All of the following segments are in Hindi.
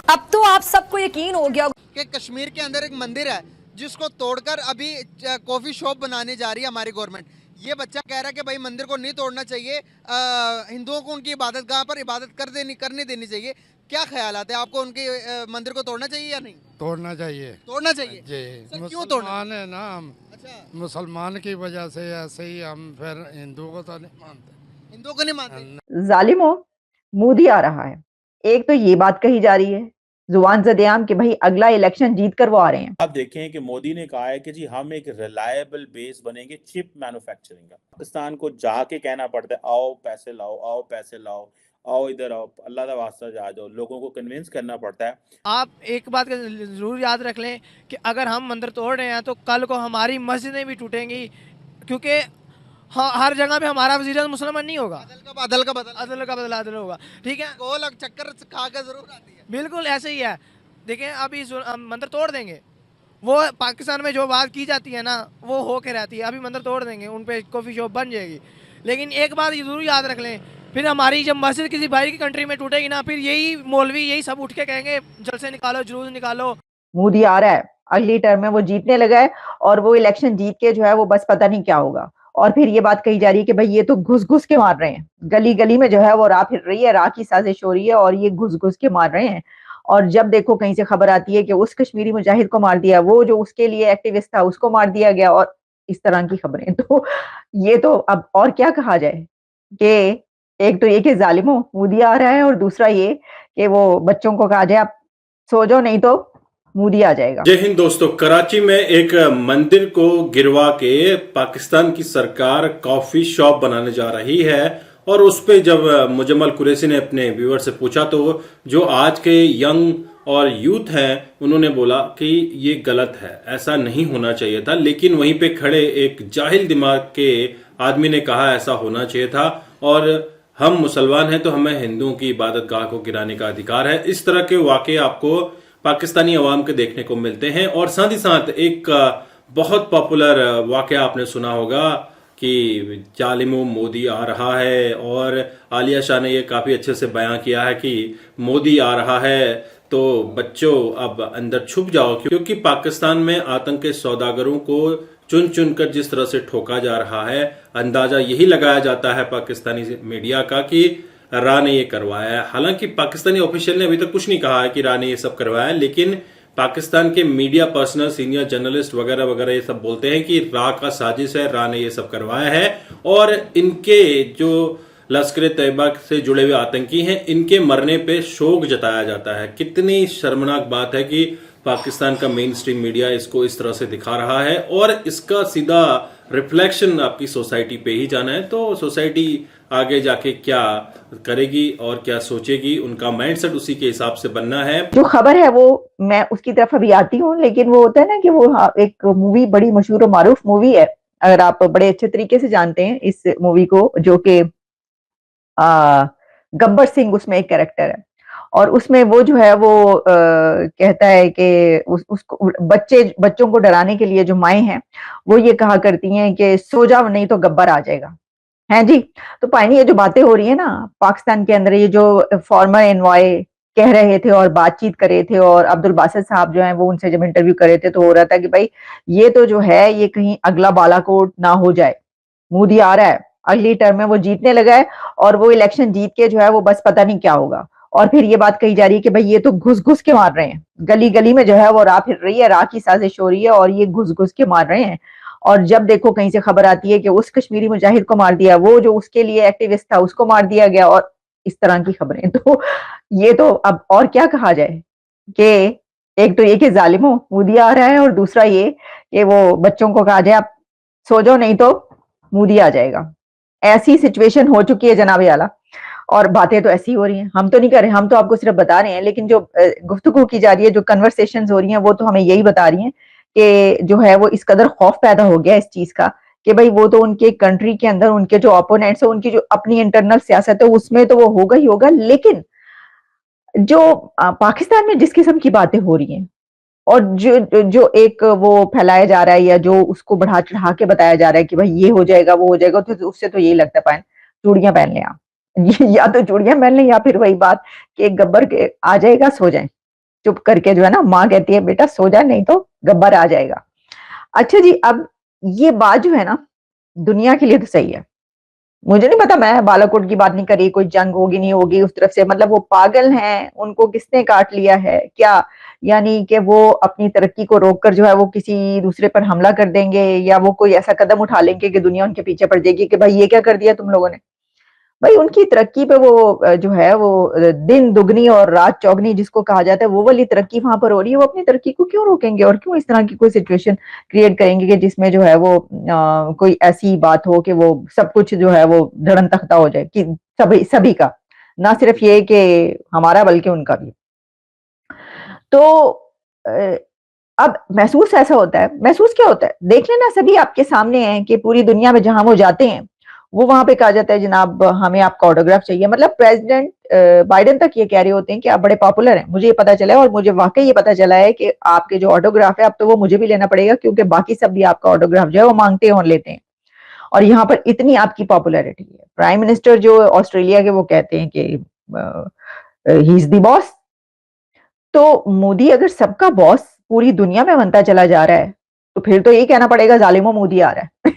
अब तो आप सबको यकीन हो गया कि कश्मीर के अंदर एक मंदिर है जिसको तोड़कर अभी कॉफी शॉप बनाने जा रही है हमारी गवर्नमेंट। ये बच्चा कह रहा है कि भाई मंदिर को नहीं तोड़ना चाहिए, हिंदुओं को उनकी इबादत गाह पर इबादत करने देनी चाहिए। क्या ख्याल आते हैं आपको, उनके मंदिर को तोड़ना चाहिए या नहीं? तोड़ना चाहिए तोड़ना चाहिए जी। सर, क्यों तोड़ना? मुसलमान है ना हम, अच्छा, मुसलमान की वजह से ऐसे ही हम फिर हिंदुओं को तो नहीं मानते। हिंदुओं को नहीं मानते? जालिमो, मोदी आ रहा है। एक तो ये बात कही जा रही है जुबान ज़द-ए-आम कि भाई अगला इलेक्शन जीत कर वो आ रहे हैं। आप देखें कि मोदी ने कहा है कि जी हम एक रिलायबल बेस बनेंगे चिप मैन्युफैक्चरिंग का। पाकिस्तान को जाके कहना पड़ता है आओ पैसे लाओ, आओ पैसे लाओ, आओ इधर आओ, अल्लाह का वास्ता जा जाओ, लोगों को कन्विंस करना पड़ता है। आप एक बात का ज़रूर याद रख लें कि अगर हम मंदिर तोड़ रहे हैं तो कल को हमारी मस्जिदें भी टूटेंगी, क्योंकि हर जगह पे हमारा वज़ीर मुसलमान नहीं होगा। अदल का बदल अदल होगा, ठीक है। गोल चक्कर खा के जरूर आती है। बिल्कुल ऐसे ही है। देखें अभी हम मंदिर तोड़ देंगे, वो पाकिस्तान में जो बात की जाती है ना वो हो के रहती है। अभी मंदिर तोड़ देंगे, उन पे कॉफ़ी शॉप बन जाएगी, लेकिन एक बात ज़रूर याद रख लें, फिर हमारी जब मस्जिद किसी बाहर की कंट्री में टूटेगी ना, फिर यही मौलवी यही सब उठ के कहेंगे जलसे निकालो, जुलूस निकालो। मोदी आ रहा है, अगली टर्म में वो जीतने लगा है और वो इलेक्शन जीत के जो है वो बस पता नहीं क्या होगा। और फिर ये बात कही जा रही है कि भाई ये तो घुस-घुस के मार रहे हैं। गली-गली में जो है वो राह फिर रही है, राह की साजिश हो रही है और ये घुस-घुस के मार रहे हैं। और जब देखो कहीं से खबर आती है कि उस कश्मीरी मुजाहिद को मार दिया, वो जो उसके लिए एक्टिविस्ट था उसको मार दिया गया और इस तरह की खबरें। तो ये तो अब और क्या कहा जाए कि एक तो ये कि ज़ालिमों मोदी आ रहा है और दूसरा ये कि वो बच्चों को कहा जाए आप सो जाओ नहीं तो मोदी आ जाएगा। जय हिंद दोस्तों, कराची में एक मंदिर को गिरवा के पाकिस्तान की सरकार कॉफी शॉप बनाने जा रही है और उस पे जब मुजम्मल कुरैशी ने अपने व्यूअर से पूछा तो जो आज के यंग और यूथ हैं उन्होंने बोला कि ये गलत है, ऐसा नहीं होना चाहिए था। लेकिन वहीं पे खड़े एक जाहिल दिमाग के आदमी ने कहा ऐसा होना चाहिए था और हम मुसलमान हैं तो हमें हिंदुओं की इबादत गाह को गिराने का अधिकार है। इस तरह के वाकये आपको पाकिस्तानी अवाम के देखने को मिलते हैं। और साथ ही साथ एक बहुत पॉपुलर वाकया आपने सुना होगा कि जालिमों मोदी आ रहा है, और आलिया शाह ने ये काफ़ी अच्छे से बयां किया है कि मोदी आ रहा है तो बच्चों अब अंदर छुप जाओ, क्योंकि पाकिस्तान में आतंक के सौदागरों को चुन चुनकर जिस तरह से ठोका जा रहा है, अंदाजा यही लगाया जाता है पाकिस्तानी मीडिया का कि रा ने ये करवाया है। हालांकि पाकिस्तानी ऑफिशियल ने अभी तक कुछ नहीं कहा है कि रा ने ये सब करवाया है, लेकिन पाकिस्तान के मीडिया पर्सनल, सीनियर जर्नलिस्ट वगैरह वगैरह ये सब बोलते हैं कि रा का साजिश है, रा ने ये सब करवाया है। और इनके जो लश्कर तैयबा से जुड़े हुए आतंकी हैं, इनके मरने पे शोक जताया जाता है। कितनी शर्मनाक बात है कि पाकिस्तान का मेन स्ट्रीम मीडिया इसको इस तरह से दिखा रहा है और इसका सीधा रिफ्लेक्शन आपकी सोसाइटी पे ही जाना है। तो सोसाइटी आगे जाके क्या करेगी और क्या सोचेगी, उनका माइंडसेट उसी के हिसाब से बनना है। जो खबर है वो मैं उसकी तरफ अभी आती हूँ, लेकिन वो होता है ना कि वो एक मूवी बड़ी मशहूर और मारूफ मूवी है, अगर आप बड़े अच्छे तरीके से जानते हैं इस मूवी को, जो कि गब्बर सिंह उसमें एक कैरेक्टर है और उसमें वो जो है वो कहता है कि उसको बच्चों को डराने के लिए जो माएं हैं वो ये कहा करती हैं कि सो जाओ नहीं तो गब्बर आ जाएगा, हैं जी। तो पानी ये जो बातें हो रही है ना पाकिस्तान के अंदर, ये जो फॉर्मर एनवॉय कह रहे थे और बातचीत कर रहे थे और अब्दुल बासित साहब जो हैं वो उनसे जब इंटरव्यू कर रहे थे तो हो रहा था कि भाई ये तो जो है ये कहीं अगला बालाकोट ना हो जाए। मोदी आ रहा है, अगली टर्म में वो जीतने लगा है और वो इलेक्शन जीत के जो है वो बस पता नहीं क्या होगा। और फिर ये बात कही जा रही है कि भाई ये तो घुस-घुस के मार रहे हैं। गली-गली में जो है वो राह फिर रही है, राह की साजिश हो रही है और ये घुस-घुस के मार रहे हैं। और जब देखो कहीं से खबर आती है कि उस कश्मीरी मुजाहिद को मार दिया, वो जो उसके लिए एक्टिविस्ट था उसको मार दिया गया और इस तरह की खबरें। तो ये तो अब और क्या कहा जाए कि एक तो ये कि ज़ालिमों मोदी आ रहा है और दूसरा ये कि वो बच्चों को कहा जाए आप सो जाओ नहीं तो मोदी आ जाएगा। ऐसी सिचुएशन हो चुकी है जनाब आला और बातें तो ऐसी हो रही हैं। हम तो नहीं कर रहे, हम तो आपको सिर्फ बता रहे हैं, लेकिन जो गुफ्तगू की जा रही है, जो कन्वर्सेशंस हो रही हैं वो तो हमें यही बता रही हैं कि जो है वो इस कदर खौफ पैदा हो गया इस चीज का कि भाई वो तो उनके कंट्री के अंदर उनके जो ओपोनेंट्स है, उनकी जो अपनी इंटरनल सियासत है उसमें तो वो होगा ही होगा, लेकिन जो पाकिस्तान में जिस किस्म की बातें हो रही हैं और जो जो एक वो फैलाया जा रहा है या जो उसको बढ़ा चढ़ा के बताया जा रहा है कि भाई ये हो जाएगा वो हो जाएगा, तो उससे तो यही लगता है चूड़ियां पहन लें आप। या तो चूड़ियां पहन लें या फिर वही बात कि गब्बर के आ जाएगा सो जाएं। चुप करके जो है ना, माँ कहती है बेटा सो जा नहीं तो गब्बर आ जाएगा। अच्छा जी, अब ये बात जो है ना दुनिया के लिए तो सही है, मुझे नहीं पता, मैं बालाकोट की बात नहीं करी, कोई जंग होगी नहीं होगी उस तरफ से, मतलब वो पागल हैं, उनको किसने काट लिया है क्या? यानी कि वो अपनी तरक्की को रोककर जो है वो किसी दूसरे पर हमला कर देंगे, या वो कोई ऐसा कदम उठा लेंगे कि दुनिया उनके पीछे पड़ जाएगी कि भाई ये क्या कर दिया तुम लोगों ने। भाई उनकी तरक्की पे वो जो है वो दिन दुगनी और रात चौगनी जिसको कहा जाता है, वो वाली तरक्की वहां पर हो रही है, वो अपनी तरक्की को क्यों रोकेंगे और क्यों इस तरह की कोई सिचुएशन क्रिएट करेंगे कि जिसमें जो है वो कोई ऐसी बात हो कि वो सब कुछ जो है वो धड़न तख्ता हो जाए, कि सभी सभी का, ना सिर्फ ये कि हमारा बल्कि उनका भी। तो अ, अब महसूस ऐसा होता है, महसूस क्या होता है, देख लेना, सभी आपके सामने है कि पूरी दुनिया में जहां वो जाते हैं वो वहां पे कहा जाता है जनाब हमें आपका ऑटोग्राफ चाहिए। मतलब प्रेसिडेंट बाइडेन तक ये कह रहे होते हैं कि आप बड़े पॉपुलर हैं, मुझे ये पता चला है, और मुझे वाकई ये पता चला है कि आपके जो ऑटोग्राफ है अब तो वो मुझे भी लेना पड़ेगा, क्योंकि बाकी सब भी आपका ऑटोग्राफ जो है वो मांगते हैं और लेते हैं, और यहाँ पर इतनी आपकी पॉपुलैरिटी है। प्राइम मिनिस्टर जो ऑस्ट्रेलिया के वो कहते हैं कि ही इज द बॉस। तो मोदी अगर सबका बॉस पूरी दुनिया में बनता चला जा रहा है तो फिर तो यही कहना पड़ेगा जालिमो मोदी आ रहा है।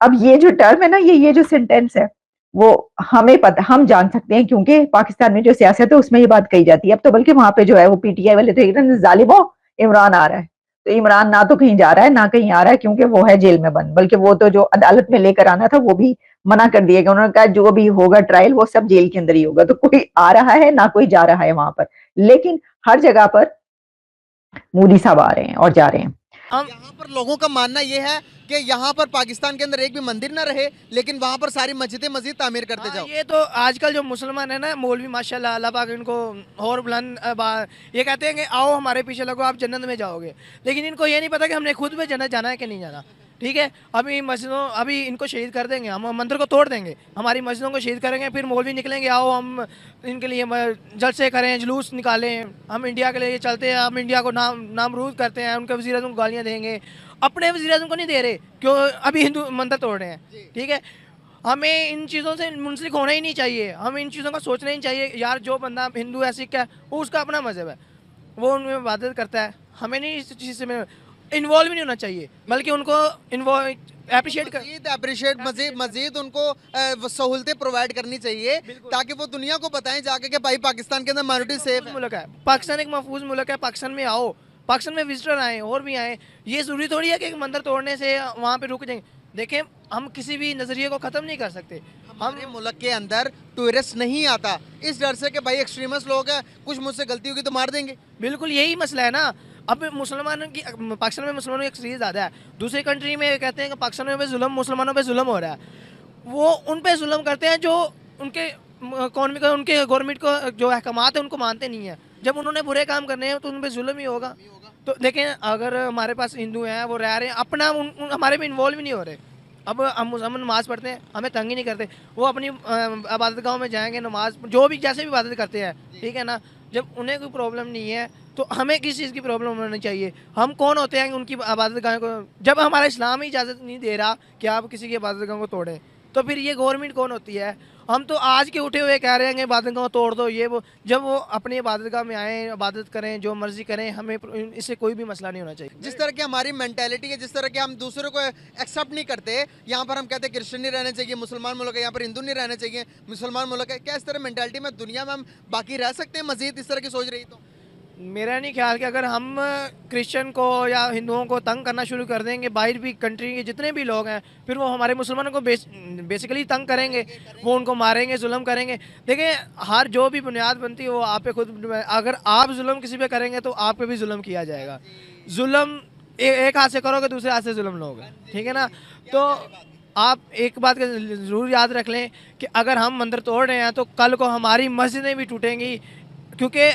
अब ये जो टर्म है ना, ये जो सेंटेंस है वो हमें पता, हम जान सकते हैं, क्योंकि पाकिस्तान में जो सियासत है उसमें ये बात कही जाती है। अब तो बल्कि वहां पे जो है वो पीटीआई वाले तो एकदम जालिमो इमरान आ रहा है, तो इमरान ना तो कहीं जा रहा है ना कहीं आ रहा है, क्योंकि वो है जेल में बंद, बल्कि वो तो जो अदालत में लेकर आना था वो भी मना कर दिया गया। उन्होंने कहा जो भी होगा ट्रायल वो सब जेल के अंदर ही होगा, तो कोई आ रहा है ना कोई जा रहा है वहां पर, लेकिन हर जगह पर मोदी साहब आ रहे हैं और जा रहे हैं। हम यहाँ पर लोगों का मानना ये है कि यहाँ पर पाकिस्तान के अंदर एक भी मंदिर ना रहे, लेकिन वहाँ पर सारी मस्जिदें मस्जिद तामीर करते जाओ। ये तो आजकल जो मुसलमान है ना, मौलवी माशाल्लाह अल्लाह पाक इनको और बुलंद ये कहते हैं कि आओ हमारे पीछे लगो आप जन्नत में जाओगे, लेकिन इनको ये नहीं पता कि हमने खुद में जन्नत जाना है कि नहीं जाना। ठीक है, अभी मस्जिदों अभी इनको शहीद कर देंगे, हम मंदिर को तोड़ देंगे, हमारी मस्जिदों को शहीद करेंगे, फिर मौलवी निकलेंगे आओ हम इनके लिए जलसे करें, जुलूस निकालें, हम इंडिया के लिए चलते हैं, हम इंडिया को नामरूद करते हैं, उनके वज़ीर आज़म को गालियाँ देंगे, अपने वज़ीर आज़म को नहीं दे रहे, क्यों अभी हिंदू मंदिर तोड़ रहे हैं। ठीक है, हमें इन चीज़ों से मुंसलिक होना ही नहीं चाहिए, हमें इन चीज़ों का सोचना ही चाहिए। यार जो बंदा हिंदू है सिख है वो उसका अपना मज़हब है, वो उनमें इबादत करता है, हमें नहीं इस चीज़ से इन्वॉल्व नहीं होना चाहिए, बल्कि उनको अप्रिशिएट मजीद उनको सहूलतें प्रोवाइड करनी चाहिए, ताकि वो दुनिया को बताएं जाके कि भाई पाकिस्तान के अंदर माइनॉरिटी सेफ है। मुल्क है पाकिस्तान, एक महफूज मुल्क है, पाकिस्तान में आओ, पाकिस्तान में विजिटर आए और भी आए, ये ज़रूरी थोड़ी है कि मंदिर तोड़ने से वहाँ पे रुक जाएंगे। देखें, हम किसी भी नज़रिए को ख़त्म नहीं कर सकते। हमारे मुल्क के अंदर टूरिस्ट नहीं आता इस डर से कि भाई एक्सट्रीमिस्ट लोग हैं, कुछ मुझसे गलती होगी तो मार देंगे। बिल्कुल यही मसला है ना। अब मुसलमानों की, पाकिस्तान में मुसलमानों की अक्सरियत ज़्यादा है, दूसरी कंट्री में कहते हैं कि पाकिस्तान में जुल्म, मुसलमानों पे जुल्म हो रहा है, वो उन पे जुल्म करते हैं जो उनके इकॉनमी को, उनके गवर्नमेंट को जो अहकामात है उनको मानते नहीं है। जब उन्होंने बुरे काम करने हैं तो उन पे जुल्म ही होगा। तो देखें, अगर हमारे पास हिंदू हैं, वो रह रहे हैं अपना, हमारे में इन्वॉल्व ही नहीं हो रहे। अब हम नमाज़ पढ़ते हैं, हमें तंग ही नहीं करते, वो अपनी इबादत गाहों में जाएंगे, नमाज जो भी जैसे भी इबादत करते हैं, ठीक है ना। जब उन्हें कोई प्रॉब्लम नहीं है तो हमें किस चीज़ की प्रॉब्लम होनी चाहिए? हम कौन होते हैं उनकी इबादत गाह को, जब हमारा इस्लाम ही इजाज़त नहीं दे रहा कि आप किसी की इबादत गाह को तोड़ें, तो फिर ये गवर्नमेंट कौन होती है? हम तो आज के उठे हुए कह रहे हैं कि इबादत गाह तोड़ दो, ये वो। जब वो अपनी इबादत गाह में आए, इबादत करें, जो मर्जी करें, हमें इससे कोई भी मसला नहीं होना चाहिए। जिस तरह की हमारी मेंटेलिटी है, जिस तरह के हम दूसरों को एक्सेप्ट नहीं करते, यहाँ पर हम कहते हैं क्रिश्चियन नहीं रहने चाहिए, मुसलमान मुल्क है, यहाँ पर हिंदू नहीं रहने चाहिए, मुसलमान मुल्क है, क्या इस तरह मेंटेलिटी में दुनिया में हम बाकी रह सकते हैं मजीद इस तरह की सोच रही? तो मेरा नहीं ख्याल कि अगर हम क्रिश्चियन को या हिंदुओं को तंग करना शुरू कर देंगे, बाहर भी कंट्री के जितने भी लोग हैं, फिर वो हमारे मुसलमानों को बेसिकली तंग करेंगे, वो उनको मारेंगे, जुल्म करेंगे। देखिए, हर जो भी बुनियाद बनती है वो आप पे खुद, अगर आप जुल्म किसी पे करेंगे तो आप पे भी जुल्म किया जाएगा। जुल्म एक हाथ से करोगे, दूसरे हाथ से जुल्म लोगे, ठीक है ना। तो आप एक बात का ज़रूर याद रख लें कि अगर हम मंदिर तोड़ रहे हैं तो कल को हमारी मस्जिदें भी टूटेंगी, क्योंकि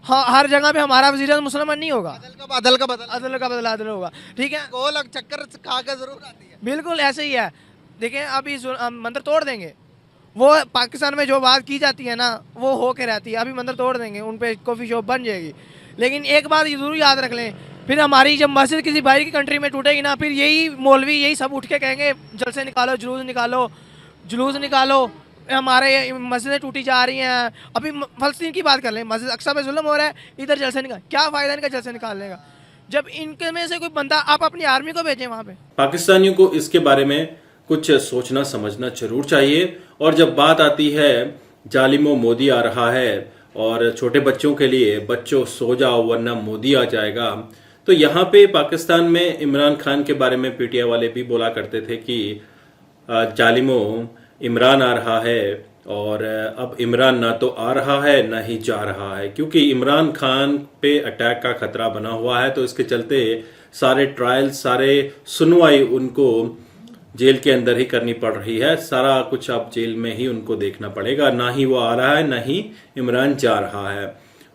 हाँ, हर जगह पे हमारा वज़ीर मुसलमान नहीं होगा, अदल का बदल अदल होगा। ठीक है, गोल चक्कर खा कर जरूर आती है। बिल्कुल ऐसे ही है। देखें, अभी मंदिर तोड़ देंगे, वो पाकिस्तान में जो बात की जाती है ना वो हो के रहती है, अभी मंदिर तोड़ देंगे, उन पे कॉफ़ी शॉप बन जाएगी, लेकिन एक बात ज़रूर याद रख लें, फिर हमारी जब मस्जिद किसी भाई की कंट्री में टूटेगी ना, फिर यही मौलवी यही सब उठ के कहेंगे जलसे निकालो, जुलूस निकालो, हमारे मस्जिदें टूटी जा रही हैं। अभी फ़लस्तीन की बात कर लें, मस्जिद अक्सा पे जुल्म हो रहा है, इधर जलसे निकाल, क्या फ़ायदा इनका जलसे निकालने का, जब इनके में से कोई बंदा, आप अपनी आर्मी को भेजें वहाँ पे। पाकिस्तानियों को इसके बारे में कुछ सोचना समझना जरूर चाहिए। और जब बात आती है जालिमो मोदी आ रहा है और छोटे बच्चों के लिए बच्चों सो जाओ वरना मोदी आ जाएगा, तो यहाँ पे पाकिस्तान में इमरान खान के बारे में पीटीआई वाले भी बोला करते थे कि जालिमो इमरान आ रहा है, और अब इमरान ना तो आ रहा है ना ही जा रहा है, क्योंकि इमरान खान पे अटैक का खतरा बना हुआ है। तो इसके चलते सारे ट्रायल, सारे सुनवाई उनको जेल के अंदर ही करनी पड़ रही है। सारा कुछ अब जेल में ही उनको देखना पड़ेगा, ना ही वो आ रहा है ना ही इमरान जा रहा है।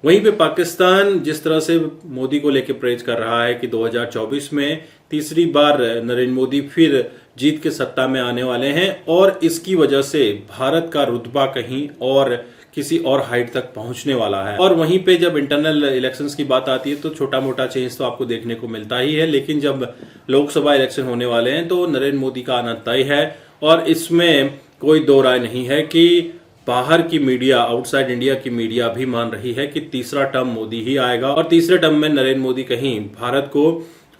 वहीं पे पाकिस्तान जिस तरह से मोदी को लेकर प्रेज कर रहा है कि 2024 में तीसरी बार नरेंद्र मोदी फिर जीत के सत्ता में आने वाले हैं, और इसकी वजह से भारत का रुतबा कहीं और किसी और हाइट तक पहुंचने वाला है। और वहीं पे जब इंटरनल इलेक्शंस की बात आती है तो छोटा मोटा चेंज तो आपको देखने को मिलता ही है, लेकिन जब लोकसभा इलेक्शन होने वाले हैं तो नरेंद्र मोदी का आना तय है। और इसमें कोई दो राय नहीं है कि बाहर की मीडिया, आउटसाइड इंडिया की मीडिया भी मान रही है कि तीसरा टर्म मोदी ही आएगा, और तीसरे टर्म में नरेंद्र मोदी कहीं भारत को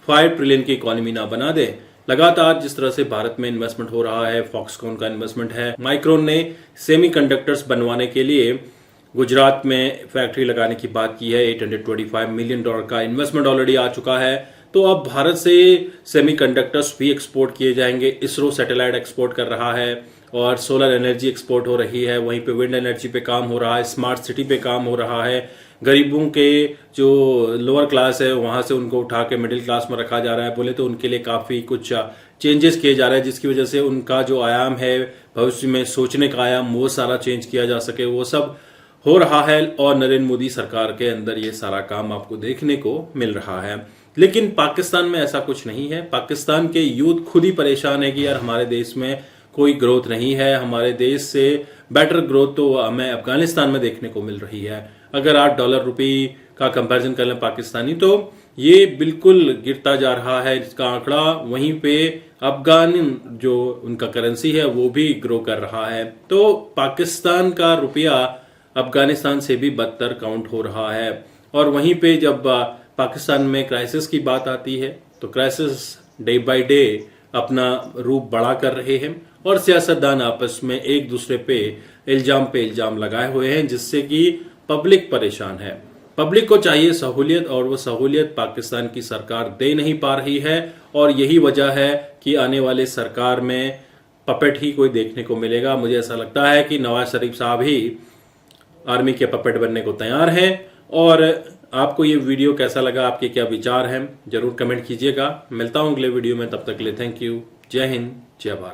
5 ट्रिलियन की इकोनॉमी ना बना दे। लगातार जिस तरह से भारत में इन्वेस्टमेंट हो रहा है, फॉक्सकॉन का इन्वेस्टमेंट है, माइक्रोन ने सेमीकंडक्टर्स बनवाने के लिए गुजरात में फैक्ट्री लगाने की बात की है, $825 मिलियन का इन्वेस्टमेंट ऑलरेडी आ चुका है। तो अब भारत से सेमीकंडक्टर्स भी एक्सपोर्ट किए जाएंगे। इसरो सैटेलाइट एक्सपोर्ट कर रहा है, और सोलर एनर्जी एक्सपोर्ट हो रही है, वहीं पे विंड एनर्जी पे काम हो रहा है, स्मार्ट सिटी पे काम हो रहा है। गरीबों के जो लोअर क्लास है वहां से उनको उठा के मिडिल क्लास में रखा जा रहा है, बोले तो उनके लिए काफी कुछ चेंजेस किए जा रहे हैं, जिसकी वजह से उनका जो आयाम है भविष्य में सोचने का आयाम, वो सारा चेंज किया जा सके, वो सब हो रहा है। और नरेंद्र मोदी सरकार के अंदर ये सारा काम आपको देखने को मिल रहा है। लेकिन पाकिस्तान में ऐसा कुछ नहीं है। पाकिस्तान के यूथ खुद ही परेशान है कि यार हमारे देश में कोई ग्रोथ नहीं है, हमारे देश से बेटर ग्रोथ तो हमें अफगानिस्तान में देखने को मिल रही है। अगर $8 रुपये का कंपैरिजन कर लें पाकिस्तानी, तो ये बिल्कुल गिरता जा रहा है इसका आंकड़ा। वहीं पे अफगान जो उनका करेंसी है वो भी ग्रो कर रहा है। तो पाकिस्तान का रुपया अफगानिस्तान से भी बदतर काउंट हो रहा है। और वहीं पे जब पाकिस्तान में क्राइसिस की बात आती है तो क्राइसिस डे बाय डे अपना रूप बड़ा कर रहे हैं, और सियासतदान आपस में एक दूसरे पे इल्जाम लगाए हुए हैं, जिससे कि पब्लिक परेशान है। पब्लिक को चाहिए सहूलियत, और वो सहूलियत पाकिस्तान की सरकार दे नहीं पा रही है। और यही वजह है कि आने वाले सरकार में पपेट ही कोई देखने को मिलेगा। मुझे ऐसा लगता है कि नवाज शरीफ साहब ही आर्मी के पपेट बनने को तैयार हैं। और आपको ये वीडियो कैसा लगा, आपके क्या विचार हैं, जरूर कमेंट कीजिएगा। मिलता हूं अगले वीडियो में, तब तक के लिए थैंक यू। जय हिंद, जय भारत।